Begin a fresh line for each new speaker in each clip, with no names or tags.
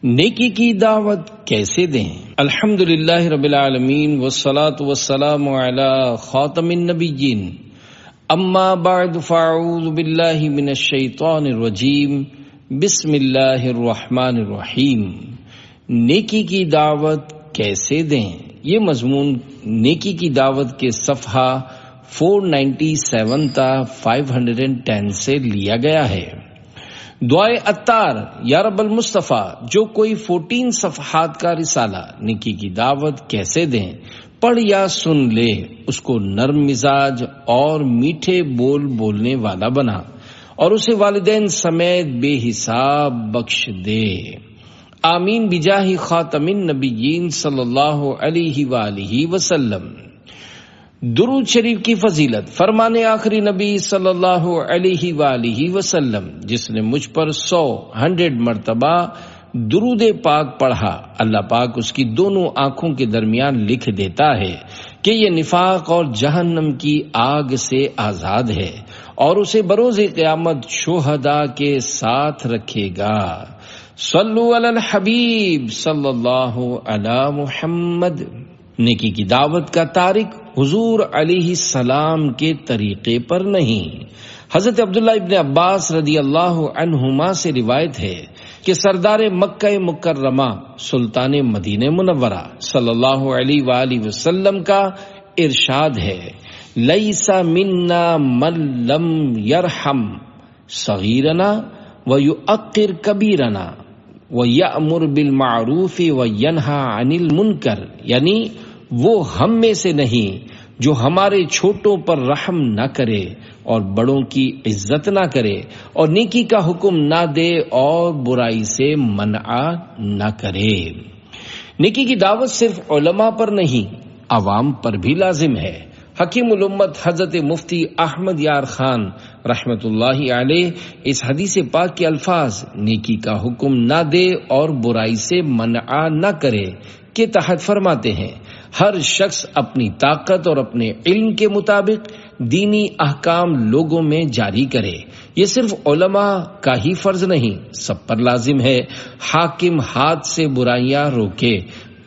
نیکی کی دعوت کیسے دیں؟ الحمدللہ رب العالمین والصلاة والسلام علی خاتم النبیین، اما بعد فاعوذ باللہ من الشیطان الرجیم، بسم اللہ الرحمن الرحیم۔ نیکی کی دعوت کیسے دیں؟ یہ مضمون نیکی کی دعوت کے صفحہ 497 تا 510 سے لیا گیا ہے۔ دعائے عطار یا رب المصطفیٰ، جو کوئی 14 صفحات کا رسالہ نیکی کی دعوت کیسے دیں پڑھ یا سن لے، اس کو نرم مزاج اور میٹھے بول بولنے والا بنا اور اسے والدین سمیت بے حساب بخش دے۔ آمین بجاہ خاتم النبیین صلی اللہ علیہ وآلہ وسلم۔ درود شریف کی فضیلت فرمان آخری نبی صلی اللہ علیہ وآلہ وسلم، جس نے مجھ پر 100 مرتبہ درود پاک پڑھا، اللہ پاک اس کی دونوں آنکھوں کے درمیان لکھ دیتا ہے کہ یہ نفاق اور جہنم کی آگ سے آزاد ہے اور اسے بروز قیامت شہداء کے ساتھ رکھے گا۔ صلو علی الحبیب صلی اللہ علی محمد۔ نیکی کی دعوت کا تارک حضور علیہ السلام کے طریقے پر نہیں۔ حضرت عبداللہ ابن عباس رضی اللہ عنہما سے روایت ہے کہ سردار مکہ مکرمہ سلطان مدینہ منورہ صلی اللہ علیہ وآلہ وسلم کا ارشاد ہے، لیس منا من لم یرحم صغیرنا ویؤقر کبیرنا وَيَأْمُرُ بِالْمَعْرُوفِ وَيَنْهَى عَنِ الْمُنْكَرِ، یعنی وہ ہم میں سے نہیں جو ہمارے چھوٹوں پر رحم نہ کرے اور بڑوں کی عزت نہ کرے اور نیکی کا حکم نہ دے اور برائی سے منع نہ کرے۔ نیکی کی دعوت صرف علماء پر نہیں، عوام پر بھی لازم ہے۔ حکیم الامت حضرت مفتی احمد یار خان رحمت اللہ علیہ اس حدیث پاک کے الفاظ نیکی کا حکم نہ دے اور برائی سے منع نہ کرے کے تحت فرماتے ہیں، ہر شخص اپنی طاقت اور اپنے علم کے مطابق دینی احکام لوگوں میں جاری کرے۔ یہ صرف علماء کا ہی فرض نہیں، سب پر لازم ہے۔ حاکم ہاتھ سے برائیاں روکے،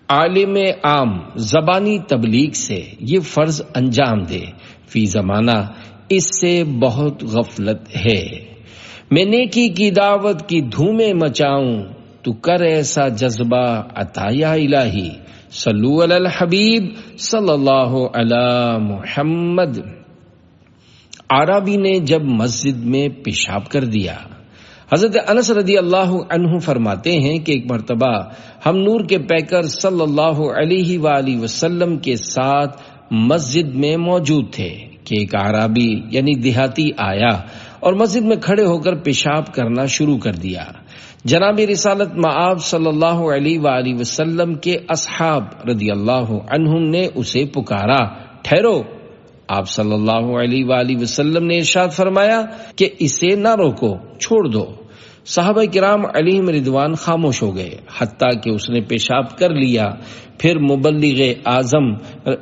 عالم عام زبانی تبلیغ سے یہ فرض انجام دے۔ فی زمانہ اس سے بہت غفلت ہے۔ میں نیکی کی دعوت کی دھومیں مچاؤں، تو کر ایسا جذبہ عطا یا الہی۔ صلو علی الحبیب صلی اللہ علی محمد۔ اعرابی نے جب مسجد میں پیشاب کر دیا، حضرت انس رضی اللہ عنہ فرماتے ہیں کہ ایک مرتبہ ہم نور کے پیکر صلی اللہ علیہ وآلہ وسلم کے ساتھ مسجد میں موجود تھے کہ ایک اعرابی یعنی دیہاتی آیا اور مسجد میں کھڑے ہو کر پیشاب کرنا شروع کر دیا۔ جناب رسالت مآب صلی اللہ علیہ وآلہ وسلم کے اصحاب رضی اللہ عنہم نے اسے پکارا، ٹھہرو۔ آپ صلی اللہ علیہ وآلہ وسلم نے ارشاد فرمایا کہ اسے نہ روکو، چھوڑ دو۔ صحابہ کرام علیہم رضوان خاموش ہو گئے حتیٰ کہ اس نے پیشاب کر لیا۔ پھر مبلغ اعظم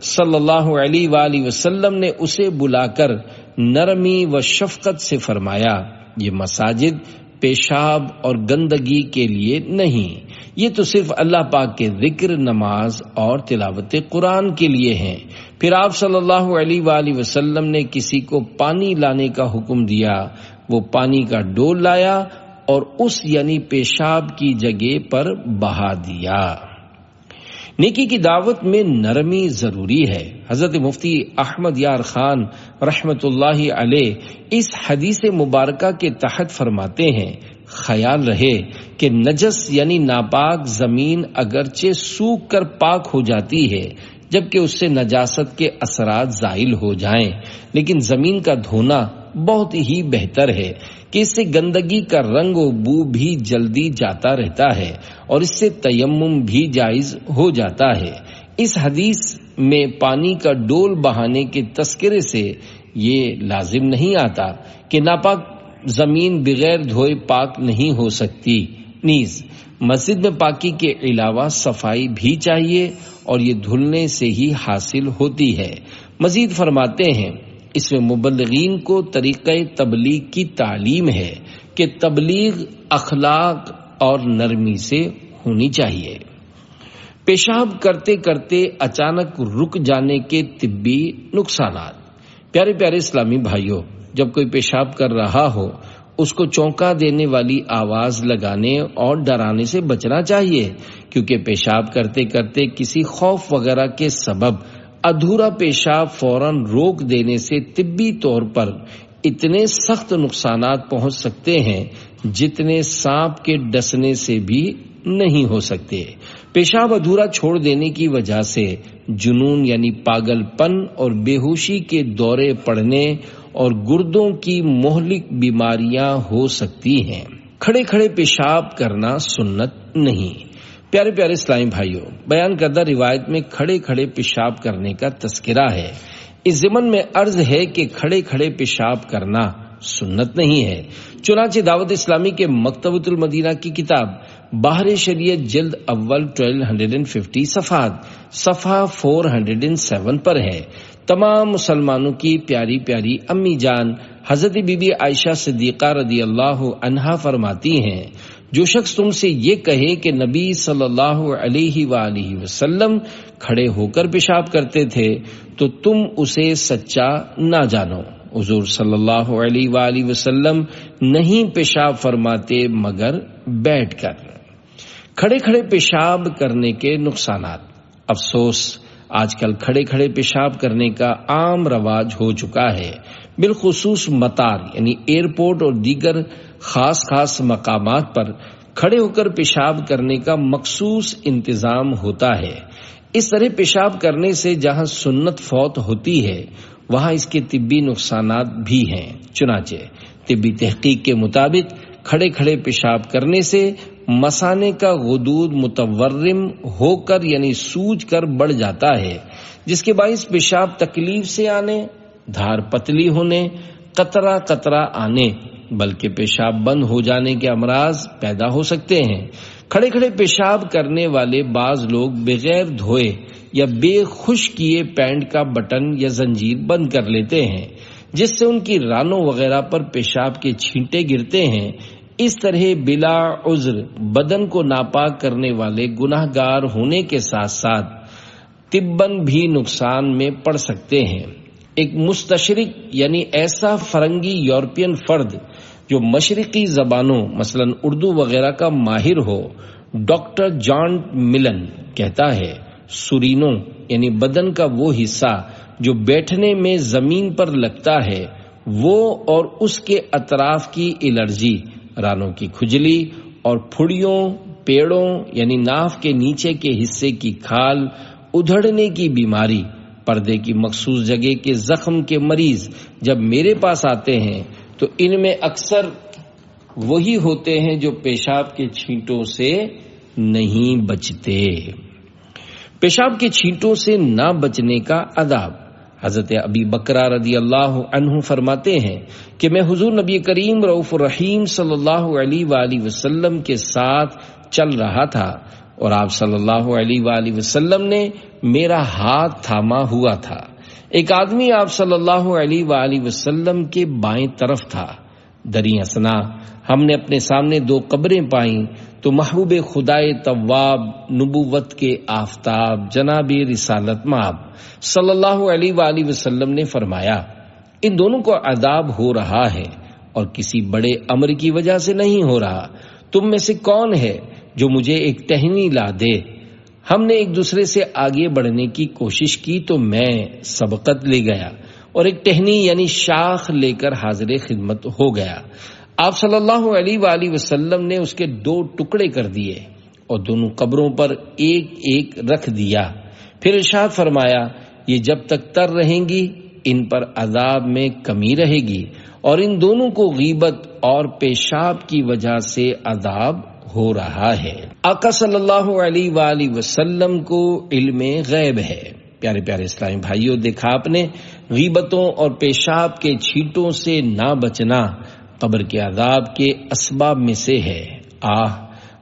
صلی اللہ علیہ وآلہ وسلم نے اسے بلا کر نرمی و شفقت سے فرمایا، یہ مساجد پیشاب اور گندگی کے لیے نہیں، یہ تو صرف اللہ پاک کے ذکر، نماز اور تلاوت قرآن کے لیے ہیں۔ پھر آپ صلی اللہ علیہ وآلہ وسلم نے کسی کو پانی لانے کا حکم دیا، وہ پانی کا ڈول لایا اور اس یعنی پیشاب کی جگہ پر بہا دیا۔ نیکی کی دعوت میں نرمی ضروری ہے۔ حضرت مفتی احمد یار خان رحمت اللہ علیہ اس حدیث مبارکہ کے تحت فرماتے ہیں، خیال رہے کہ نجس یعنی ناپاک زمین اگرچہ سوکھ کر پاک ہو جاتی ہے جبکہ اس سے نجاست کے اثرات زائل ہو جائیں، لیکن زمین کا دھونا بہت ہی بہتر ہے کہ اس سے گندگی کا رنگ و بو بھی جلدی جاتا رہتا ہے اور اس سے تیمم بھی جائز ہو جاتا ہے۔ اس حدیث میں پانی کا ڈول بہانے کے تذکرے سے یہ لازم نہیں آتا کہ ناپاک زمین بغیر دھوئے پاک نہیں ہو سکتی، نیز مسجد میں پاکی کے علاوہ صفائی بھی چاہیے اور یہ دھلنے سے ہی حاصل ہوتی ہے۔ مزید فرماتے ہیں، اس میں مبلغین کو طریقہ تبلیغ کی تعلیم ہے کہ تبلیغ اخلاق اور نرمی سے ہونی چاہیے۔ پیشاب کرتے کرتے اچانک رک جانے کے طبی نقصانات۔ پیارے پیارے اسلامی بھائیوں، جب کوئی پیشاب کر رہا ہو اس کو چونکا دینے والی آواز لگانے اور ڈرانے سے بچنا چاہیے، کیونکہ پیشاب کرتے کرتے کسی خوف وغیرہ کے سبب ادھورا پیشاب فوراً روک دینے سے طبی طور پر اتنے سخت نقصانات پہنچ سکتے ہیں جتنے سانپ کے ڈسنے سے بھی نہیں ہو سکتے۔ پیشاب ادھورا چھوڑ دینے کی وجہ سے جنون یعنی پاگل پن اور بے ہوشی کے دورے پڑنے اور گردوں کی مہلک بیماریاں ہو سکتی ہیں۔ کھڑے کھڑے پیشاب کرنا سنت نہیں۔ پیارے پیارے اسلامی بھائیوں، بیان کردہ روایت میں کھڑے کھڑے پیشاب کرنے کا تذکرہ ہے۔ اس ضمن میں عرض ہے کہ کھڑے کھڑے پیشاب کرنا سنت نہیں ہے۔ چنانچہ دعوت اسلامی کے مکتبۃ المدینہ کی کتاب بحر شریعت جلد اول 1250 صفحہ 407 پر ہے۔ تمام مسلمانوں کی پیاری پیاری امی جان حضرت بی بی عائشہ صدیقہ رضی اللہ عنہا فرماتی ہیں، جو شخص تم سے یہ کہے کہ نبی صلی اللہ علیہ وآلہ وسلم کھڑے ہو کر پیشاب کرتے تھے تو تم اسے سچا نہ جانو۔ حضور صلی اللہ علیہ وآلہ وسلم نہیں پیشاب فرماتے مگر بیٹھ کر۔ کھڑے کھڑے پیشاب کرنے کے نقصانات۔ افسوس، آج کل کھڑے کھڑے پیشاب کرنے کا عام رواج ہو چکا ہے۔ بالخصوص مطار یعنی ایئرپورٹ اور دیگر خاص مقامات پر کھڑے ہو کر پیشاب کرنے کا مخصوص انتظام ہوتا ہے۔ اس طرح پیشاب کرنے سے جہاں سنت فوت ہوتی ہے وہاں اس کے طبی نقصانات بھی ہیں۔ چنانچہ طبی تحقیق کے مطابق کھڑے کھڑے پیشاب کرنے سے مثانے کا غدود متورم ہو کر یعنی سوج کر بڑھ جاتا ہے، جس کے باعث پیشاب تکلیف سے آنے، دھار پتلی ہونے، قطرہ قطرہ آنے بلکہ پیشاب بند ہو جانے کے امراض پیدا ہو سکتے ہیں۔ کھڑے کھڑے پیشاب کرنے والے بعض لوگ بغیر دھوئے یا بے خشک کیے پینٹ کا بٹن یا زنجیر بند کر لیتے ہیں، جس سے ان کی رانوں وغیرہ پر پیشاب کے چھینٹے گرتے ہیں۔ اس طرح بلا عذر بدن کو ناپاک کرنے والے گناہ گار ہونے کے ساتھ ساتھ طباً بھی نقصان میں پڑ سکتے ہیں۔ ایک مستشرق یعنی ایسا فرنگی یورپین فرد جو مشرقی زبانوں مثلا اردو وغیرہ کا ماہر ہو، ڈاکٹر جان ملن کہتا ہے، سورینو یعنی بدن کا وہ حصہ جو بیٹھنے میں زمین پر لگتا ہے وہ اور اس کے اطراف کی الرجی، رانوں کی کھجلی اور پھڑیوں، پیڑوں یعنی ناف کے نیچے کے حصے کی کھال ادھڑنے کی بیماری، پردے کی مخصوص جگہ کے زخم کے مریض جب میرے پاس آتے ہیں تو ان میں اکثر وہی ہوتے ہیں جو پیشاب کے چھینٹوں سے نہیں بچتے۔ پیشاب کے چھینٹوں سے نہ بچنے کا آداب۔ حضرت ابی بکرہ رضی اللہ عنہ فرماتے ہیں کہ میں حضور نبی کریم رؤوف الرحیم صلی اللہ علیہ وآلہ وسلم کے ساتھ چل رہا تھا اور آپ صلی اللہ علیہ وآلہ وسلم نے میرا ہاتھ تھاما ہوا تھا۔ ایک آدمی آپ صلی اللہ علیہ وآلہ وسلم کے بائیں طرف تھا۔ دریں اثنا ہم نے اپنے سامنے دو قبریں پائیں تو محبوب خدائے تواب، نبوت کے آفتاب، جناب رسالت مآب صلی اللہ علیہ وآلہ وسلم نے فرمایا، ان دونوں کو عذاب ہو رہا ہے اور کسی بڑے امر کی وجہ سے نہیں ہو رہا۔ تم میں سے کون ہے جو مجھے ایک ٹہنی لا دے؟ ہم نے ایک دوسرے سے آگے بڑھنے کی کوشش کی تو میں سبقت لے گیا اور ایک ٹہنی یعنی شاخ لے کر حاضر خدمت ہو گیا۔ آپ صلی اللہ علیہ وآلہ وسلم نے اس کے دو ٹکڑے کر دیے اور دونوں قبروں پر ایک ایک رکھ دیا۔ پھر ارشاد فرمایا، یہ جب تک تر رہیں گی ان پر عذاب میں کمی رہے گی اور ان دونوں کو غیبت اور پیشاب کی وجہ سے عذاب ہو رہا ہے۔ آقا صلی اللہ علیہ وآلہ وسلم کو علم غیب ہے۔ پیارے پیارے اسلامی بھائیوں، دیکھا آپ نے، غیبتوں اور پیشاب کے چھینٹوں سے نہ بچنا قبر کے عذاب کے اسباب میں سے ہے۔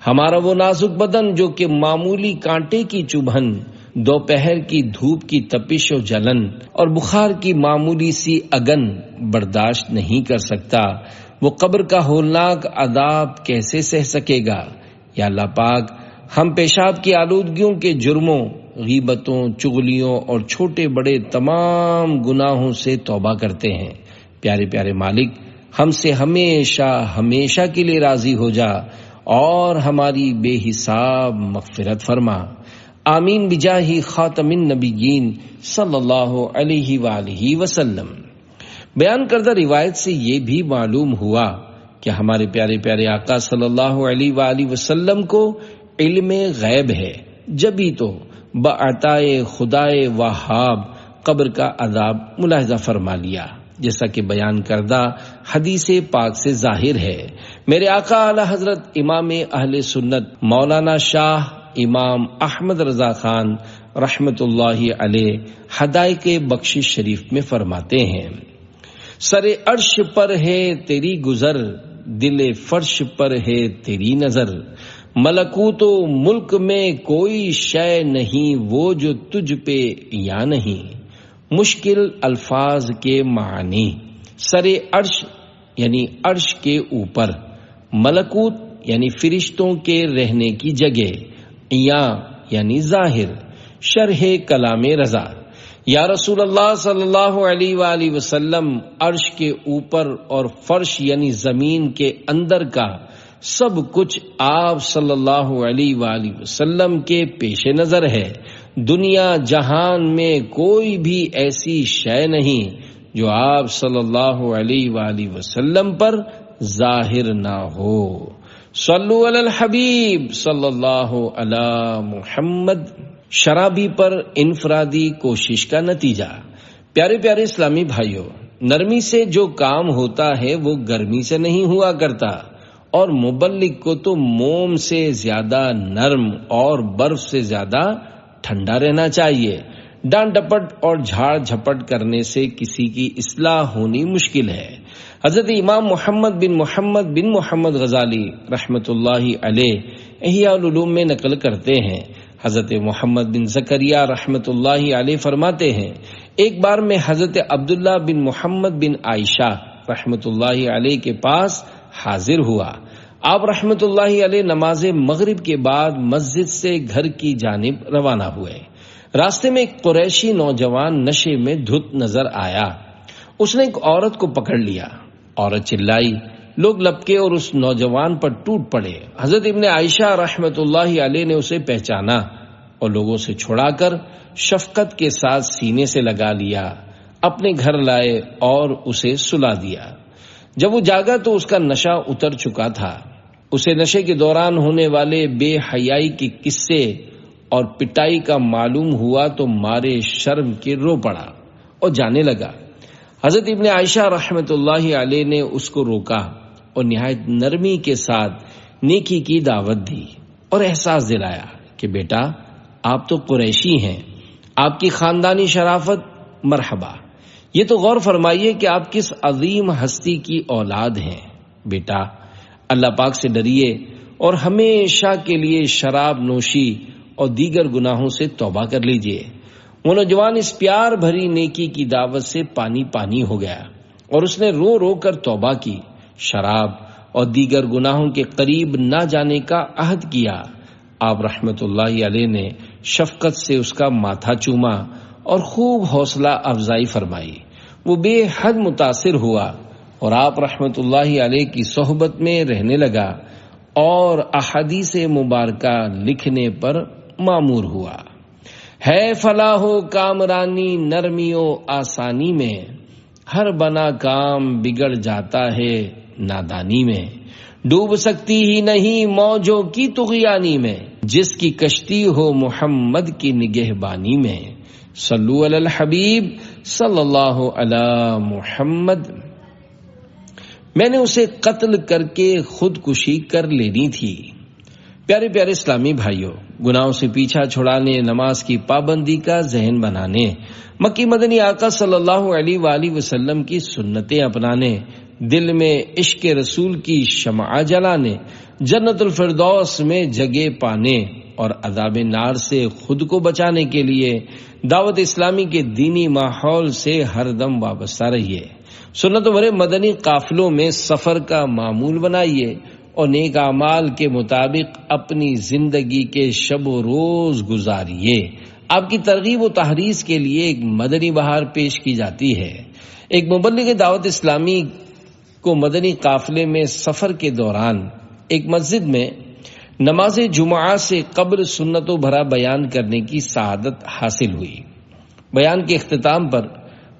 ہمارا وہ نازک بدن جو کہ معمولی کانٹے کی چبھن، دوپہر کی دھوپ کی تپش و جلن اور بخار کی معمولی سی اگن برداشت نہیں کر سکتا، وہ قبر کا ہولناک عذاب کیسے سہ سکے گا؟ یا اللہ پاک، ہم پیشاب کی آلودگیوں کے جرموں، غیبتوں، چغلیوں اور چھوٹے بڑے تمام گناہوں سے توبہ کرتے ہیں۔ پیارے پیارے مالک، ہم سے ہمیشہ ہمیشہ کے لیے راضی ہو جا اور ہماری بے حساب مغفرت فرما۔ آمین بجاہ خاتم النبیین صلی اللہ علیہ وآلہ وسلم۔ بیان کردہ روایت سے یہ بھی معلوم ہوا کہ ہمارے پیارے پیارے آقا صلی اللہ علیہ وآلہ وسلم کو علم غیب ہے، جبھی تو بعطائے خدائے وہاب قبر کا عذاب ملاحظہ فرما لیا، جیسا کہ بیان کردہ حدیث پاک سے ظاہر ہے۔ میرے آقا اعلی حضرت امام اہل سنت مولانا شاہ امام احمد رضا خان رحمت اللہ علیہ حدائق بخشش شریف میں فرماتے ہیں، سر عرش پر ہے تیری گزر، دل فرش پر ہے تیری نظر، ملکوت و ملک میں کوئی شے نہیں وہ جو تجھ پہ یا نہیں۔ مشکل الفاظ کے معنی: سر عرش یعنی عرش کے اوپر، ملکوت یعنی فرشتوں کے رہنے کی جگہ، یعنی ظاہر۔ شرح کلام رضا: یا رسول اللہ صلی اللہ علیہ وآلہ وسلم، عرش کے اوپر اور فرش یعنی زمین کے اندر کا سب کچھ آپ صلی اللہ علیہ وآلہ وسلم کے پیش نظر ہے۔ دنیا جہان میں کوئی بھی ایسی شے نہیں جو آپ صلی اللہ علیہ وآلہ وسلم پر ظاہر نہ ہو۔ صلو علی الحبیب صلی اللہ علی محمد۔ شرابی پر انفرادی کوشش کا نتیجہ۔ پیارے پیارے اسلامی بھائیوں، نرمی سے جو کام ہوتا ہے وہ گرمی سے نہیں ہوا کرتا، اور مبلغ کو تو موم سے زیادہ نرم اور برف سے زیادہ ٹھنڈا رہنا چاہیے۔ ڈانٹ ڈپٹ اور جھاڑ جھپٹ کرنے سے کسی کی اصلاح ہونی مشکل ہے۔ حضرت امام محمد بن محمد غزالی رحمت اللہ علیہ احیاء العلوم میں نقل کرتے ہیں، حضرت محمد بن زکریا رحمت اللہ علیہ فرماتے ہیں، ایک بار میں حضرت عبداللہ بن محمد بن عائشہ رحمت اللہ علیہ کے پاس حاضر ہوا۔ آپ رحمت اللہ علیہ نماز مغرب کے بعد مسجد سے گھر کی جانب روانہ ہوئے۔ راستے میں ایک قریشی نوجوان نشے میں دھت نظر آیا۔ اس نے ایک عورت کو پکڑ لیا۔ عورت چلائی، لوگ لپکے اور اس نوجوان پر ٹوٹ پڑے۔ حضرت ابن عائشہ رحمت اللہ علیہ نے اسے پہچانا اور لوگوں سے چھڑا کر شفقت کے ساتھ سینے سے لگا لیا، اپنے گھر لائے اور اسے سلا دیا۔ جب وہ جاگا تو اس کا نشہ اتر چکا تھا۔ اسے نشے کے دوران ہونے والے بے حیائی کے قصے اور پٹائی کا معلوم ہوا تو مارے شرم کے رو پڑا اور جانے لگا۔ حضرت ابن عائشہ رحمت اللہ علیہ نے اس کو روکا اور نہایت نرمی کے ساتھ نیکی کی دعوت دی اور احساس دلایا کہ بیٹا، آپ تو قریشی ہیں، آپ کی خاندانی شرافت مرحبا۔ یہ تو غور فرمائیے کہ آپ کس عظیم ہستی کی اولاد ہیں۔ بیٹا، اللہ پاک سے ڈریے اور ہمیشہ کے لیے شراب نوشی اور دیگر گناہوں سے توبہ کر لیجئے۔ وہ نوجوان اس پیار بھری نیکی کی دعوت سے پانی پانی ہو گیا اور اس نے رو رو کر توبہ کی، شراب اور دیگر گناہوں کے قریب نہ جانے کا عہد کیا۔ آپ رحمت اللہ علیہ نے شفقت سے اس کا ماتھا چوما اور خوب حوصلہ افزائی فرمائی۔ وہ بے حد متاثر ہوا اور آپ رحمت اللہ علیہ کی صحبت میں رہنے لگا اور احادیث مبارکہ لکھنے پر مامور ہوا۔ ہے فلاح و کامرانی نرمی و آسانی میں، ہر بنا کام بگڑ جاتا ہے نادانی میں، ڈوب سکتی ہی نہیں موجوں کی طغیانی میں، جس کی کشتی ہو محمد کی نگہبانی میں۔ صلو علی الحبیب صلی اللہ علی محمد۔ میں نے اسے قتل کر کے خودکشی کر لینی تھی۔ پیارے پیارے اسلامی بھائیوں، گناہوں سے پیچھا چھڑانے، نماز کی پابندی کا ذہن بنانے، مکی مدنی آقا صلی اللہ علیہ وآلہ وسلم کی سنتیں اپنانے، دل میں عشق رسول کی شمع جلانے، جنت الفردوس میں جگہ پانے اور عذاب نار سے خود کو بچانے کے لیے دعوت اسلامی کے دینی ماحول سے ہر دم وابستہ رہیے۔ سنتوں بھرے مدنی قافلوں میں سفر کا معمول بنائیے اور نیک اعمال کے مطابق اپنی زندگی کے شب و روز گزاریے۔ آپ کی ترغیب و تحریض کے لیے ایک مدنی بہار پیش کی جاتی ہے۔ ایک مبلغ دعوت اسلامی کو مدنی قافلے میں سفر کے دوران ایک مسجد میں نماز جمعہ سے قبل سنتوں بھرا بیان کرنے کی سعادت حاصل ہوئی۔ بیان کے اختتام پر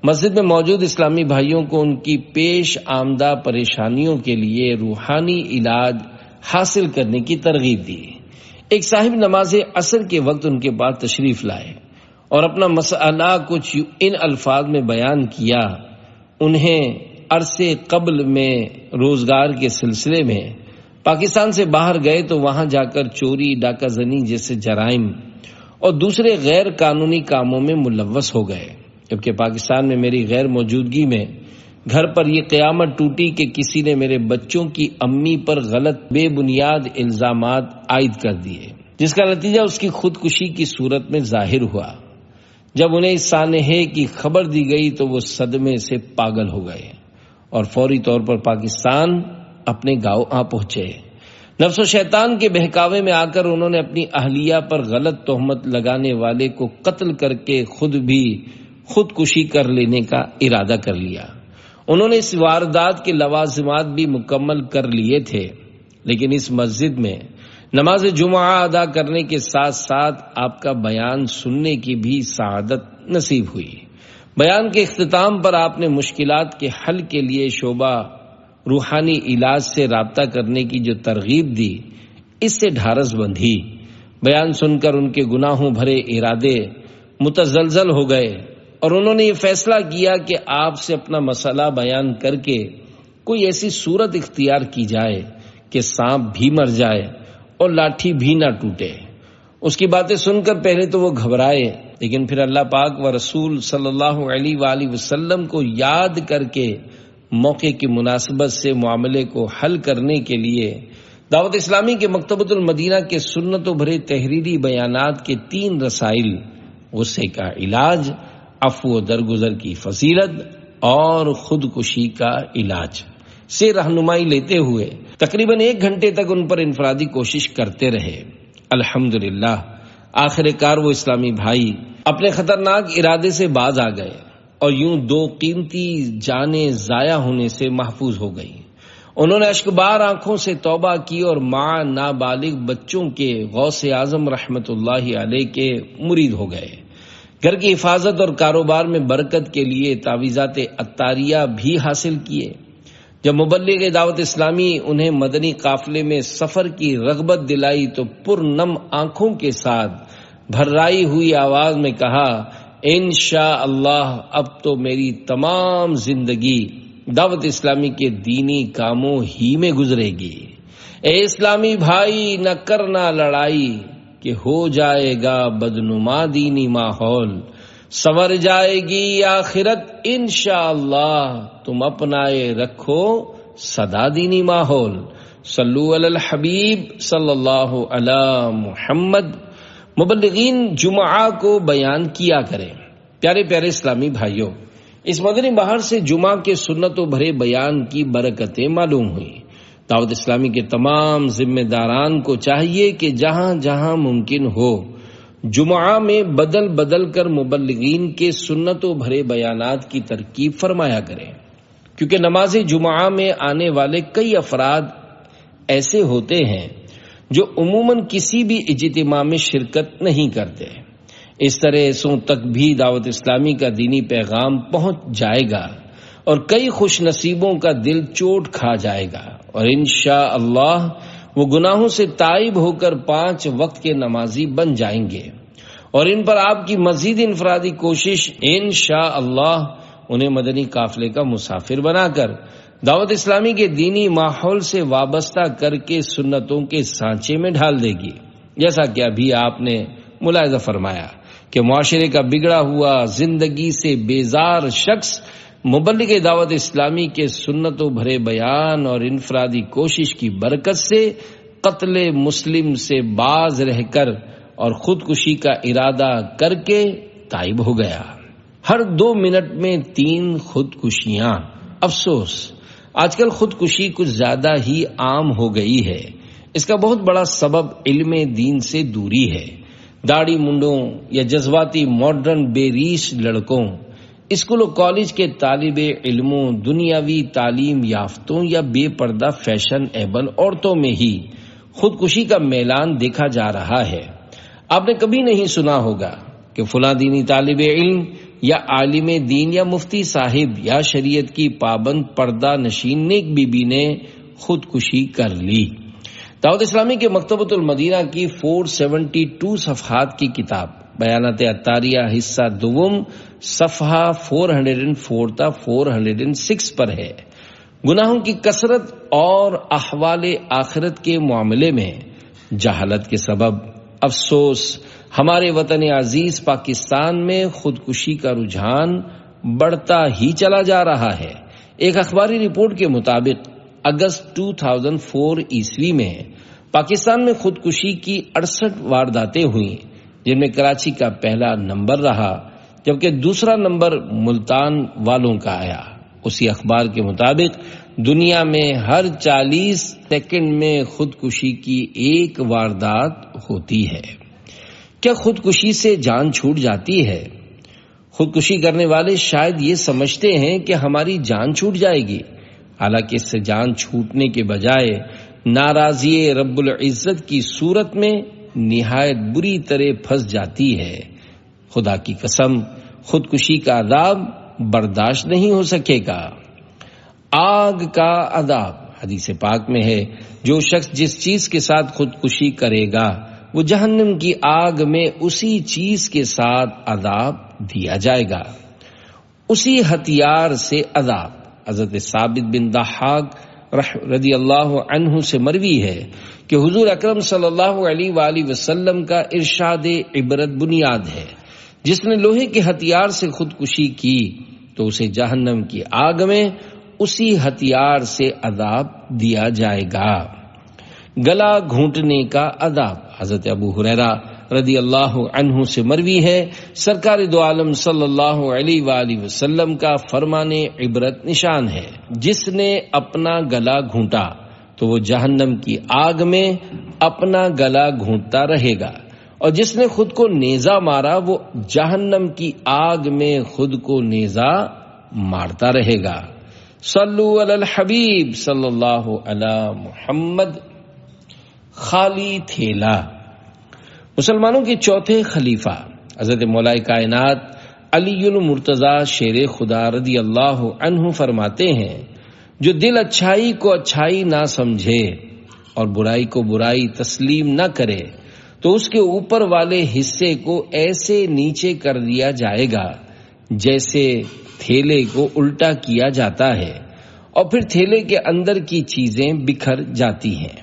مسجد میں موجود اسلامی بھائیوں کو ان کی پیش آمدہ پریشانیوں کے لیے روحانی علاج حاصل کرنے کی ترغیب دی۔ ایک صاحب نماز عصر کے وقت ان کے پاس تشریف لائے اور اپنا مسئلہ کچھ ان الفاظ میں بیان کیا۔ انہیں عرصے قبل میں روزگار کے سلسلے میں پاکستان سے باہر گئے تو وہاں جا کر چوری، ڈاکہ زنی جیسے جرائم اور دوسرے غیر قانونی کاموں میں ملوث ہو گئے، جبکہ پاکستان میں میری غیر موجودگی میں گھر پر یہ قیامت ٹوٹی کہ کسی نے میرے بچوں کی امی پر غلط بے بنیاد الزامات عائد کر دیے، جس کا نتیجہ اس کی خودکشی کی صورت میں ظاہر ہوا۔ جب انہیں اس سانحے کی خبر دی گئی تو وہ صدمے سے پاگل ہو گئے اور فوری طور پر پاکستان اپنے گاؤں آ پہنچے۔ نفس و شیطان کے بہکاوے میں آ کر انہوں نے اپنی اہلیہ پر غلط تہمت لگانے والے کو قتل کر کے خود بھی خودکشی کر لینے کا ارادہ کر لیا۔ انہوں نے اس واردات کے لوازمات بھی مکمل کر لیے تھے، لیکن اس مسجد میں نماز جمعہ ادا کرنے کے ساتھ ساتھ آپ کا بیان سننے کی بھی سعادت نصیب ہوئی۔ بیان کے اختتام پر آپ نے مشکلات کے حل کے لیے شعبہ روحانی علاج سے رابطہ کرنے کی جو ترغیب دی، اس سے ڈھارس بندھی۔ بیان سن کر ان کے گناہوں بھرے ارادے متزلزل ہو گئے اور انہوں نے یہ فیصلہ کیا کہ آپ سے اپنا مسئلہ بیان کر کے کوئی ایسی صورت اختیار کی جائے کہ سانپ بھی مر جائے اور لاٹھی بھی نہ ٹوٹے۔ اس کی باتیں سن کر پہلے تو وہ گھبرائے، لیکن پھر اللہ پاک و رسول صلی اللہ علیہ وآلہ وسلم کو یاد کر کے موقع کی مناسبت سے معاملے کو حل کرنے کے لیے دعوت اسلامی کے مکتبۃ المدینہ کے سنتوں بھرے تحریری بیانات کے 3 رسائل، غصے کا علاج، عفو و درگزر کی فضیلت اور خودکشی کا علاج سے رہنمائی لیتے ہوئے تقریباً 1 گھنٹے تک ان پر انفرادی کوشش کرتے رہے۔ الحمدللہ آخر کار وہ اسلامی بھائی اپنے خطرناک ارادے سے باز آ گئے اور یوں 2 قیمتی جانیں ضائع ہونے سے محفوظ ہو گئی۔ انہوں نے اشکبار آنکھوں سے توبہ کی اور ماں نابالغ بچوں کے غوث اعظم رحمت اللہ علیہ کے مرید ہو گئے۔ گھر کی حفاظت اور کاروبار میں برکت کے لیے تعویذات عطاریہ بھی حاصل کیے۔ جب مبلغ دعوت اسلامی انہیں مدنی قافلے میں سفر کی رغبت دلائی تو پرنم آنکھوں کے ساتھ بھرائی ہوئی آواز میں کہا، انشاءاللہ اب تو میری تمام زندگی دعوت اسلامی کے دینی کاموں ہی میں گزرے گی۔ اے اسلامی بھائی، نہ کرنا لڑائی کہ ہو جائے گا بدنما دینی ماحول، سنور جائے گی آخرت انشاءاللہ، تم اپنائے رکھو سدا دینی ماحول۔ صلو علی الحبیب صلی اللہ علی محمد۔ مبلغین جمعہ کو بیان کیا کریں۔ پیارے پیارے اسلامی بھائیوں، اس مدنی بہار سے جمعہ کے سنتوں بھرے بیان کی برکتیں معلوم ہوئیں۔ دعوت اسلامی کے تمام ذمہ داران کو چاہیے کہ جہاں جہاں ممکن ہو جمعہ میں بدل بدل کر مبلغین کے سنتوں بھرے بیانات کی ترکیب فرمایا کریں، کیونکہ نماز جمعہ میں آنے والے کئی افراد ایسے ہوتے ہیں جو عموماً کسی بھی اجتماع میں شرکت نہیں کرتے۔ اس طرح ایسوں تک بھی دعوت اسلامی کا دینی پیغام پہنچ جائے گا اور کئی خوش نصیبوں کا دل چوٹ کھا جائے گا، اور انشاءاللہ وہ گناہوں سے تائب ہو کر 5 وقت کے نمازی بن جائیں گے، اور ان پر آپ کی مزید انفرادی کوشش انشاءاللہ انہیں مدنی قافلے کا مسافر بنا کر دعوت اسلامی کے دینی ماحول سے وابستہ کر کے سنتوں کے سانچے میں ڈھال دے گی۔ جیسا کہ ابھی آپ نے ملاحظہ فرمایا کہ معاشرے کا بگڑا ہوا زندگی سے بیزار شخص مبلغ دعوت اسلامی کے سنتوں بھرے بیان اور انفرادی کوشش کی برکت سے قتل مسلم سے باز رہ کر اور خودکشی کا ارادہ کر کے تائب ہو گیا۔ ہر 2 منٹ میں 3 خودکشیاں۔ افسوس، آج کل خودکشی کچھ زیادہ ہی عام ہو گئی ہے۔ اس کا بہت بڑا سبب علم دین سے دوری ہے۔ داڑھی منڈوں یا جذباتی ماڈرن بے ریش لڑکوں، اسکول و کالج کے طالب علموں، دنیاوی تعلیم یافتوں یا بے پردہ فیشن ایبل عورتوں میں ہی خودکشی کا میلان دیکھا جا رہا ہے۔ آپ نے کبھی نہیں سنا ہوگا کہ فلاں دینی طالب علم یا عالم دین یا مفتی صاحب یا شریعت کی پابند پردہ نشین نیک بی بی نے خودکشی کر لی۔ دعوت اسلامی کے مکتبۃ المدینہ کی 472 صفحات کی کتاب بیانات عطاریہ حصہ دوم صفحہ 404 تا 406 پر ہے۔ گناہوں کی کثرت اور احوال آخرت کے معاملے میں جہالت کے سبب افسوس ہمارے وطن عزیز پاکستان میں خودکشی کا رجحان بڑھتا ہی چلا جا رہا ہے۔ ایک اخباری رپورٹ کے مطابق اگست 2004 عیسوی میں پاکستان میں خودکشی کی 68 وارداتیں ہوئیں، جن میں کراچی کا پہلا نمبر رہا جبکہ دوسرا نمبر ملتان والوں کا آیا۔ اسی اخبار کے مطابق دنیا میں ہر 40 سیکنڈ میں خودکشی کی ایک واردات ہوتی ہے۔ کیا خودکشی سے جان چھوٹ جاتی ہے؟ خودکشی کرنے والے شاید یہ سمجھتے ہیں کہ ہماری جان چھوٹ جائے گی، حالانکہ اس سے جان چھوٹنے کے بجائے ناراضی رب العزت کی صورت میں نہایت بری طرح پھنس جاتی ہے۔ خدا کی قسم خودکشی کا عذاب برداشت نہیں ہو سکے گا۔ آگ کا عذاب حدیث پاک میں ہے، جو شخص جس چیز کے ساتھ خودکشی کرے گا وہ جہنم کی آگ میں اسی چیز کے ساتھ عذاب دیا جائے گا، اسی ہتھیار سے عذاب۔ حضرت ثابت بن ضحاک رضی اللہ عنہ سے مروی ہے کہ حضور اکرم صلی اللہ علیہ وآلہ وسلم کا ارشاد عبرت بنیاد ہے، جس نے لوہے کے ہتھیار سے خودکشی کی تو اسے جہنم کی آگ میں اسی ہتھیار سے عذاب دیا جائے گا۔ گلا گھونٹنے کا عذاب حضرت ابو ہریرہ رضی اللہ عنہ سے مروی ہے، سرکار دو عالم صلی اللہ علیہ وآلہ وسلم کا فرمان عبرت نشان ہے، جس نے اپنا گلا گھونٹا تو وہ جہنم کی آگ میں اپنا گلا گھونٹتا رہے گا، اور جس نے خود کو نیزہ مارا وہ جہنم کی آگ میں خود کو نیزہ مارتا رہے گا۔ صلو علی الحبیب صلی اللہ علی محمد۔ خالی تھیلا۔ مسلمانوں کے چوتھے خلیفہ حضرت مولا کائنات علی المرتضی شیر خدا رضی اللہ عنہ فرماتے ہیں، جو دل اچھائی کو اچھائی نہ سمجھے اور برائی کو برائی تسلیم نہ کرے تو اس کے اوپر والے حصے کو ایسے نیچے کر دیا جائے گا جیسے تھیلے کو الٹا کیا جاتا ہے اور پھر تھیلے کے اندر کی چیزیں بکھر جاتی ہیں۔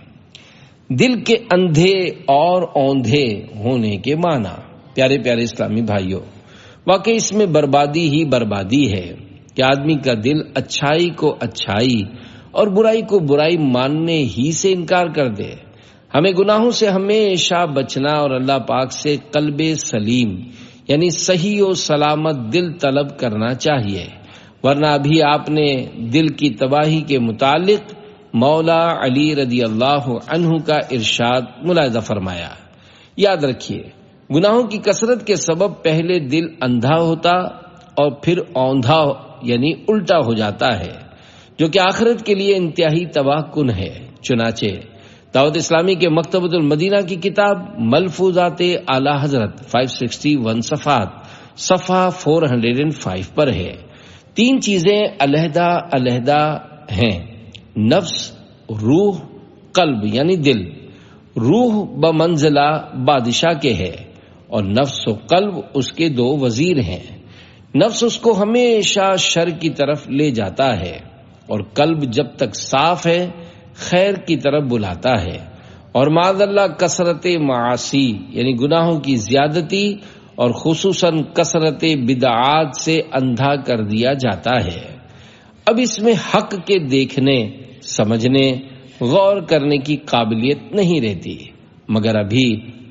دل کے اندھے اور اوندھے ہونے کے معنی۔ پیارے پیارے اسلامی بھائیوں، واقعی اس میں بربادی ہی بربادی ہے کہ آدمی کا دل اچھائی کو اچھائی اور برائی کو برائی ماننے ہی سے انکار کر دے۔ ہمیں گناہوں سے ہمیشہ بچنا اور اللہ پاک سے قلب سلیم یعنی صحیح و سلامت دل طلب کرنا چاہیے، ورنہ ابھی آپ نے دل کی تباہی کے متعلق مولا علی رضی اللہ عنہ کا ارشاد ملاحظہ فرمایا۔ یاد رکھیے، گناہوں کی کثرت کے سبب پہلے دل اندھا ہوتا اور پھر اوندھا یعنی الٹا ہو جاتا ہے، جو کہ آخرت کے لیے انتہائی تباہ کن ہے۔ چنانچہ دعوت اسلامی کے مکتبۃ المدینہ کی کتاب ملفوظات اعلی حضرت 561 صفحات صفحہ 405 پر ہے۔ 3 چیزیں علیحدہ علیحدہ ہیں: نفس، روح، قلب یعنی دل۔ روح بمنزلہ بادشاہ کے ہے اور نفس و قلب اس کے 2 وزیر ہیں۔ نفس اس کو ہمیشہ شر کی طرف لے جاتا ہے اور قلب جب تک صاف ہے خیر کی طرف بلاتا ہے، اور معاذ اللہ کثرت معاصی یعنی گناہوں کی زیادتی اور خصوصاً کثرت بدعات سے اندھا کر دیا جاتا ہے۔ اب اس میں حق کے دیکھنے، سمجھنے، غور کرنے کی قابلیت نہیں رہتی، مگر ابھی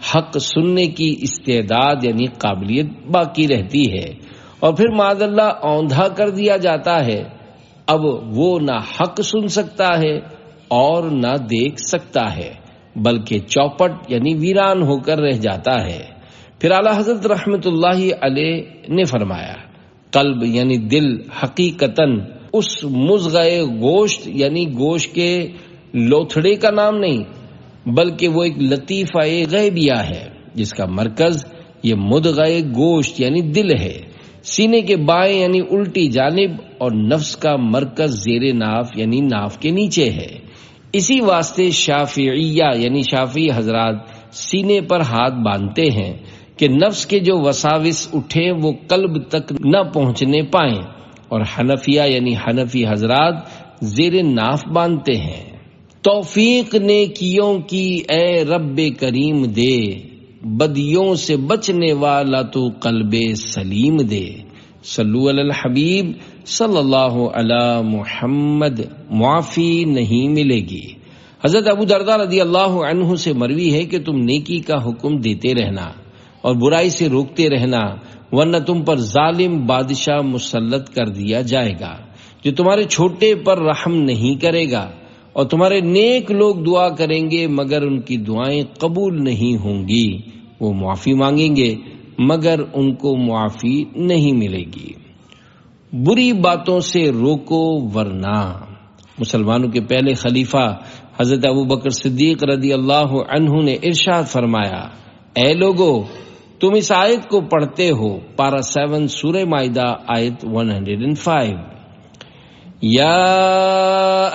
حق سننے کی استعداد یعنی قابلیت باقی رہتی ہے، اور پھر معاذ اللہ اوندھا کر دیا جاتا ہے۔ اب وہ نہ حق سن سکتا ہے اور نہ دیکھ سکتا ہے، بلکہ چوپٹ یعنی ویران ہو کر رہ جاتا ہے۔ پھر اعلیٰ حضرت رحمت اللہ علیہ نے فرمایا، قلب یعنی دل حقیقتاً اس مضغۂ گوشت یعنی گوشت کے لوتھڑے کا نام نہیں، بلکہ وہ ایک لطیفہ غیبیہ ہے جس کا مرکز یہ مضغۂ گوشت یعنی دل ہے، سینے کے بائیں یعنی الٹی جانب، اور نفس کا مرکز زیر ناف یعنی ناف کے نیچے ہے۔ اسی واسطے شافعیہ یعنی شافعی حضرات سینے پر ہاتھ باندھتے ہیں کہ نفس کے جو وساوس اٹھیں وہ قلب تک نہ پہنچنے پائیں، اور حنفیہ یعنی حنفی حضرات زیر ناف باندھتے ہیں۔ توفیق نیکیوں کی اے رب کریم دے، بدیوں سے بچنے والا تو قلب سلیم دے۔ صلو علی الحبیب صلی اللہ علی محمد۔ معافی نہیں ملے گی۔ حضرت ابو درداء رضی اللہ عنہ سے مروی ہے کہ تم نیکی کا حکم دیتے رہنا اور برائی سے روکتے رہنا، ورنہ تم پر ظالم بادشاہ مسلط کر دیا جائے گا جو تمہارے چھوٹے پر رحم نہیں کرے گا، اور تمہارے نیک لوگ دعا کریں گے مگر ان کی دعائیں قبول نہیں ہوں گی، وہ معافی مانگیں گے مگر ان کو معافی نہیں ملے گی۔ بری باتوں سے روکو ورنہ۔ مسلمانوں کے پہلے خلیفہ حضرت ابوبکر صدیق رضی اللہ عنہ نے ارشاد فرمایا، اے لوگو تم اس آیت کو پڑھتے ہو، پارہ 7 سورہ مائدہ آیت 105، یا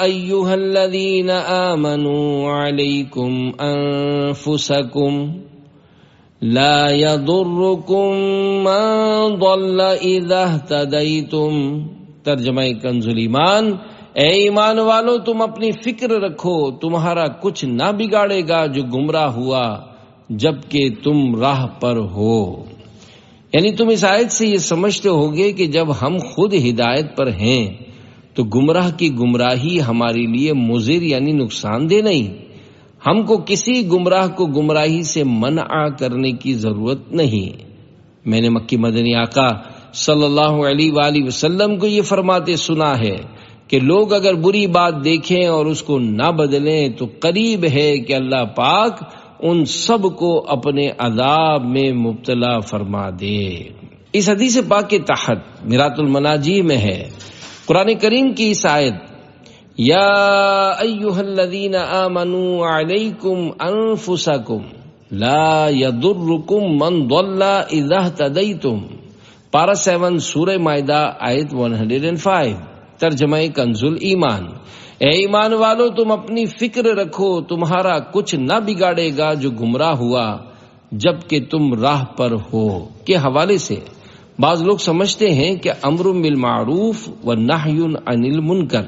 ایھا الذین آمنوا علیکم انفسکم لا یضرکم من ضل اذا اہتدیتم۔ ترجمہ کنز الایمان، اے ایمان والو تم اپنی فکر رکھو، تمہارا کچھ نہ بگاڑے گا جو گمراہ ہوا جبکہ تم راہ پر ہو۔ یعنی تم اس آیت سے یہ سمجھتے ہوگے کہ جب ہم خود ہدایت پر ہیں تو گمراہ کی گمراہی ہمارے لیے مضر یعنی نقصان دہ نہیں، ہم کو کسی گمراہ کو گمراہی سے منع کرنے کی ضرورت نہیں۔ میں نے مکی مدنی آقا صلی اللہ علیہ وآلہ وسلم کو یہ فرماتے سنا ہے کہ لوگ اگر بری بات دیکھیں اور اس کو نہ بدلیں تو قریب ہے کہ اللہ پاک ان سب کو اپنے عذاب میں مبتلا فرما دے۔ اس حدیث پاک کے تحت میرات المناجی میں ہے قرآن کریم کی اس آیت یا ایھا الذین آمنوا علیکم انفسکم لا یضرکم من ضل اذا اہتدیتم، پارہ 7 سورہ مائدہ آیت 105، ترجمہ کنز الایمان، اے ایمان والو تم اپنی فکر رکھو، تمہارا کچھ نہ بگاڑے گا جو گمراہ ہوا جبکہ تم راہ پر ہو کے حوالے سے بعض لوگ سمجھتے ہیں کہ امر بالمعروف و نہی عن المنکر،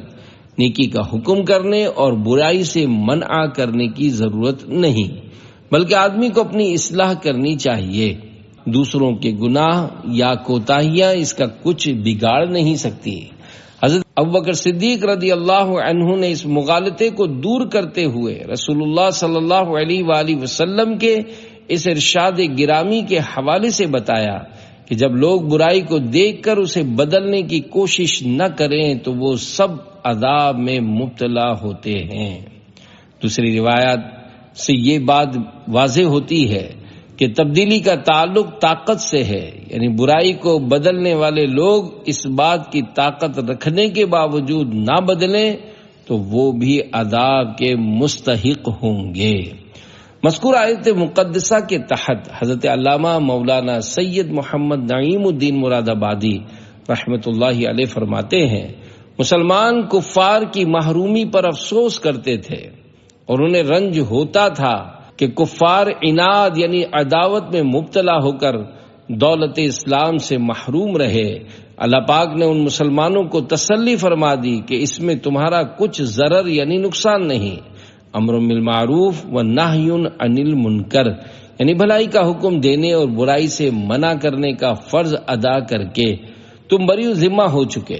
نیکی کا حکم کرنے اور برائی سے منع کرنے کی ضرورت نہیں، بلکہ آدمی کو اپنی اصلاح کرنی چاہیے۔ دوسروں کے گناہ یا کوتاہیاں اس کا کچھ بگاڑ نہیں سکتی۔ حضرت ابوبکر صدیق رضی اللہ عنہ نے اس مغالطے کو دور کرتے ہوئے رسول اللہ صلی اللہ علیہ وآلہ وسلم کے اس ارشاد گرامی کے حوالے سے بتایا کہ جب لوگ برائی کو دیکھ کر اسے بدلنے کی کوشش نہ کریں تو وہ سب عذاب میں مبتلا ہوتے ہیں۔ دوسری روایات سے یہ بات واضح ہوتی ہے کہ تبدیلی کا تعلق طاقت سے ہے، یعنی برائی کو بدلنے والے لوگ اس بات کی طاقت رکھنے کے باوجود نہ بدلیں تو وہ بھی عذاب کے مستحق ہوں گے۔ مذکور آیت مقدسہ کے تحت حضرت علامہ مولانا سید محمد نعیم الدین مراد آبادی رحمۃ اللہ علیہ فرماتے ہیں، مسلمان کفار کی محرومی پر افسوس کرتے تھے اور انہیں رنج ہوتا تھا کہ کفار عناد یعنی عداوت میں مبتلا ہو کر دولت اسلام سے محروم رہے۔ اللہ پاک نے ان مسلمانوں کو تسلی فرما دی کہ اس میں تمہارا کچھ ضرر یعنی نقصان نہیں۔ امر بالمعروف و نہی عن المنکر یعنی بھلائی کا حکم دینے اور برائی سے منع کرنے کا فرض ادا کر کے تم بری ذمہ ہو چکے،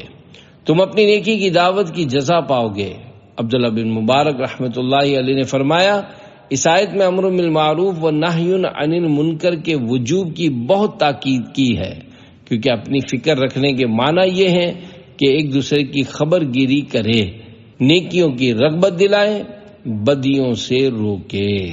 تم اپنی نیکی کی دعوت کی جزا پاؤ گے۔ عبداللہ بن مبارک رحمۃ اللہ علیہ نے فرمایا، اس آیت میں امر بالمعروف و نہی عن المنکر کے وجوب کی بہت تاکید کی ہے، کیونکہ اپنی فکر رکھنے کے معنی یہ ہے کہ ایک دوسرے کی خبر گیری کرے، نیکیوں کی رغبت دلائے، بدیوں سے روکے۔